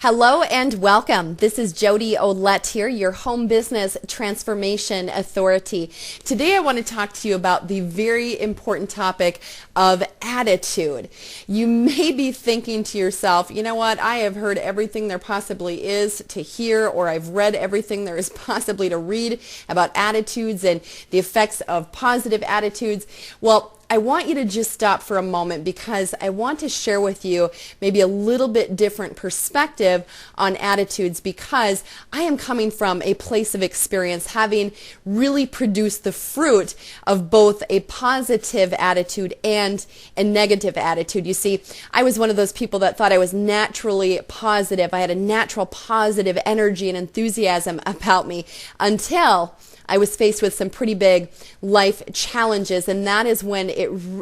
Hello and welcome. This is Jody Olette here, your home business transformation authority. Today I want to talk to you about the very important topic of attitude. You may be thinking to yourself, you know what, I have heard everything there possibly is to hear, or I've read everything there is possibly to read about attitudes and the effects of positive attitudes. Well, I want you to just stop for a moment because I want to share with you maybe a little bit different perspective on attitudes, because I am coming from a place of experience, having really produced the fruit of both a positive attitude and a negative attitude. You see, I was one of those people that thought I was naturally positive. I had a natural positive energy and enthusiasm about me until I was faced with some pretty big life challenges, and that is when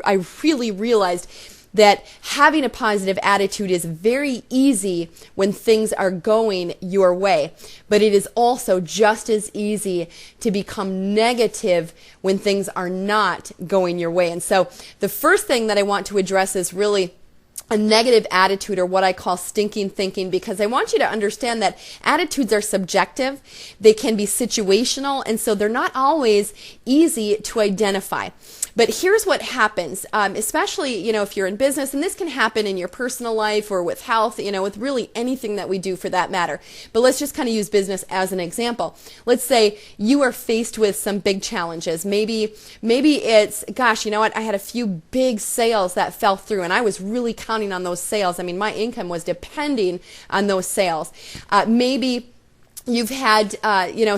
I really realized that having a positive attitude is very easy when things are going your way, but it is also just as easy to become negative when things are not going your way. And so the first thing that I want to address is really a negative attitude, or what I call stinking thinking, because I want you to understand that attitudes are subjective, they can be situational, and so they're not always easy to identify. But here's what happens, especially, if you're in business, and this can happen in your personal life or with health, with really anything that we do for that matter. But let's just kind of use business as an example. Let's say you are faced with some big challenges. Maybe it's, gosh, you know what, I had a few big sales that fell through, and I was really counting on those sales. I mean, my income was depending on those sales. Maybe you've had,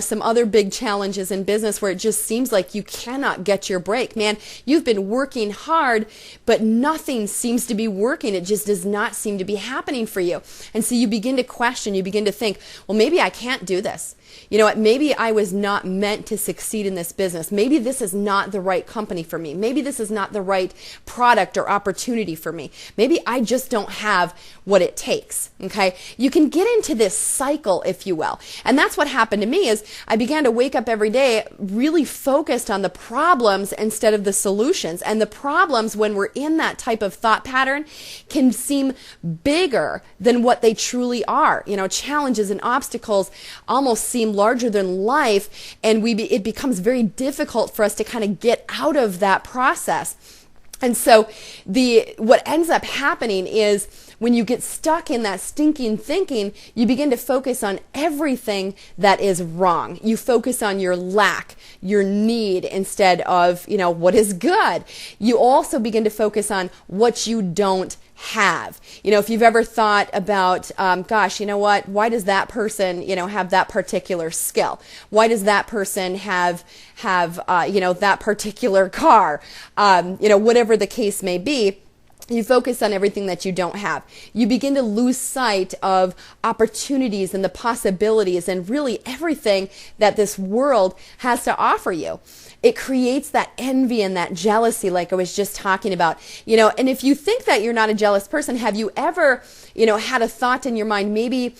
some other big challenges in business where it just seems like you cannot get your break. Man, you've been working hard, but nothing seems to be working. It just does not seem to be happening for you. And so you begin to question, you begin to think, well, maybe I can't do this. You know what, maybe I was not meant to succeed in this business. Maybe this is not the right company for me. Maybe this is not the right product or opportunity for me. Maybe I just don't have what it takes, okay? You can get into this cycle, if you will. And that's what happened to me. Is I began to wake up every day really focused on the problems instead of the solutions. And the problems, when we're in that type of thought pattern, can seem bigger than what they truly are. Challenges and obstacles almost seem larger than life, and it becomes very difficult for us to kind of get out of that process. And so what ends up happening is when you get stuck in that stinking thinking, you begin to focus on everything that is wrong. You focus on your lack, your need, instead of, what is good. You also begin to focus on what you don't have. If you've ever thought about, gosh, you know what, why does that person, have that particular skill? Why does that person have that particular car? Whatever the case may be. You focus on everything that you don't have. You begin to lose sight of opportunities and the possibilities and really everything that this world has to offer you. It creates that envy and that jealousy, like I was just talking about. And if you think that you're not a jealous person, have you ever, had a thought in your mind, maybe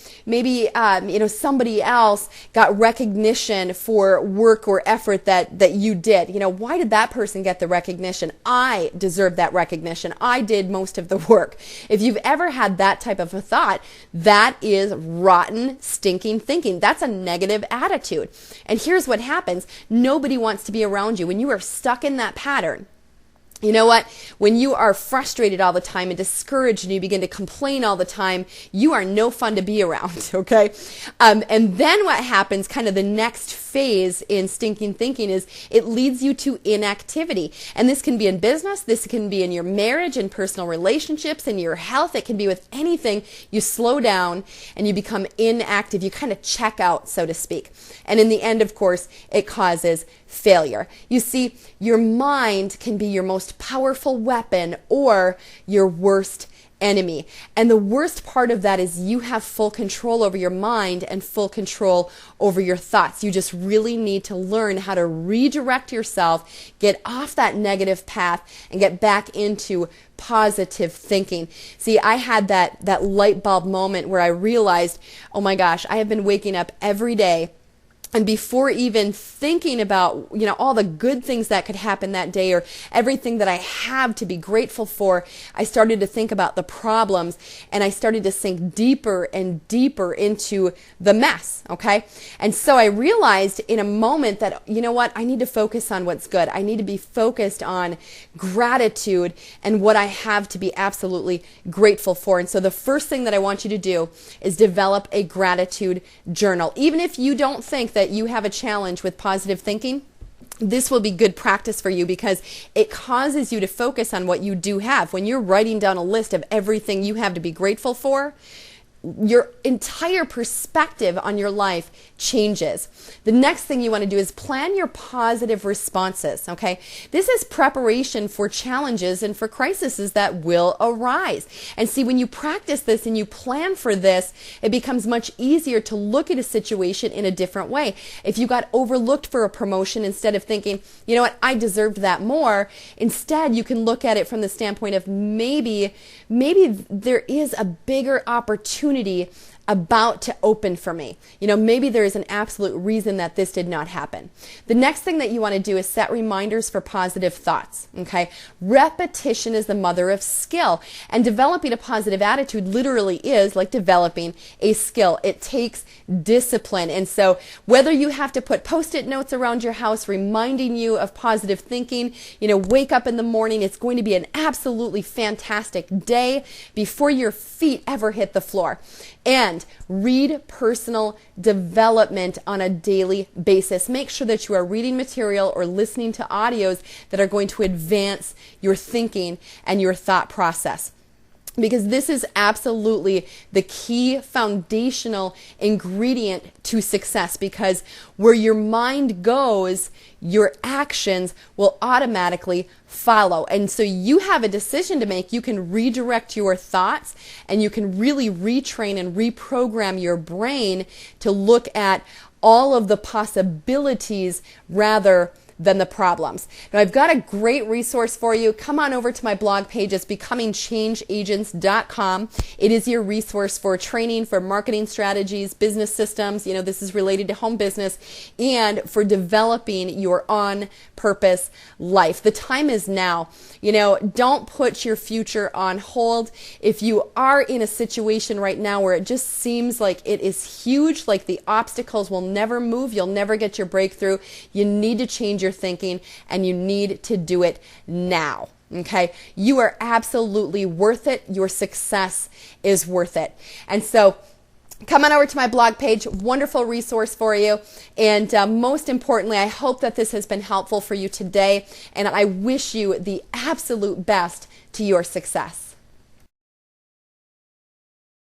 somebody else got recognition for work or effort that you did? Why did that person get the recognition? I deserve that recognition. I did most of the work. If you've ever had that type of a thought, that is rotten, stinking thinking. That's a negative attitude. And here's what happens. Nobody wants to be around you when you are stuck in that pattern. You know what? When you are frustrated all the time and discouraged and you begin to complain all the time, you are no fun to be around, okay? And then what happens, kind of the next phase in stinking thinking, is it leads you to inactivity. And this can be in business, this can be in your marriage and personal relationships and your health. It can be with anything. You slow down and you become inactive. You kind of check out, so to speak. And in the end, of course, it causes failure. You see, your mind can be your most powerful weapon or your worst enemy. And the worst part of that is you have full control over your mind and full control over your thoughts. You just really need to learn how to redirect yourself, get off that negative path, and get back into positive thinking. See, I had that light bulb moment where I realized, oh my gosh, I have been waking up every day And before even thinking about, all the good things that could happen that day or everything that I have to be grateful for, I started to think about the problems, and I started to sink deeper and deeper into the mess, okay? And so I realized in a moment that, I need to focus on what's good. I need to be focused on gratitude and what I have to be absolutely grateful for. And so the first thing that I want you to do is develop a gratitude journal. Even if you don't think that you have a challenge with positive thinking, this will be good practice for you because it causes you to focus on what you do have. When you're writing down a list of everything you have to be grateful for, your entire perspective on your life changes. The next thing you want to do is plan your positive responses, okay? This is preparation for challenges and for crises that will arise. And see, when you practice this and you plan for this, it becomes much easier to look at a situation in a different way. If you got overlooked for a promotion, instead of thinking, I deserved that more, instead you can look at it from the standpoint of maybe there is a bigger opportunity about to open for me. Maybe there is an absolute reason that this did not happen. The next thing that you want to do is set reminders for positive thoughts, okay? Repetition is the mother of skill, and developing a positive attitude literally is like developing a skill. It takes discipline. And so whether you have to put Post-it notes around your house reminding you of positive thinking, wake up in the morning, it's going to be an absolutely fantastic day before your feet ever hit the floor. And read personal development on a daily basis. Make sure that you are reading material or listening to audios that are going to advance your thinking and your thought process. Because this is absolutely the key foundational ingredient to success, because where your mind goes, your actions will automatically follow. And so you have a decision to make. You can redirect your thoughts, and you can really retrain and reprogram your brain to look at all of the possibilities rather than the problems. Now, I've got a great resource for you. Come on over to my blog page. It's becomingchangeagents.com. It is your resource for training, for marketing strategies, business systems. This is related to home business, and for developing your on-purpose life. The time is now. Don't put your future on hold. If you are in a situation right now where it just seems like it is huge, like the obstacles will never move, you'll never get your breakthrough, you need to change your thinking, and you need to do it now. Okay? You are absolutely worth it. Your success is worth it. And so come on over to my blog page. Wonderful resource for you. And most importantly, I hope that this has been helpful for you today. And I wish you the absolute best to your success.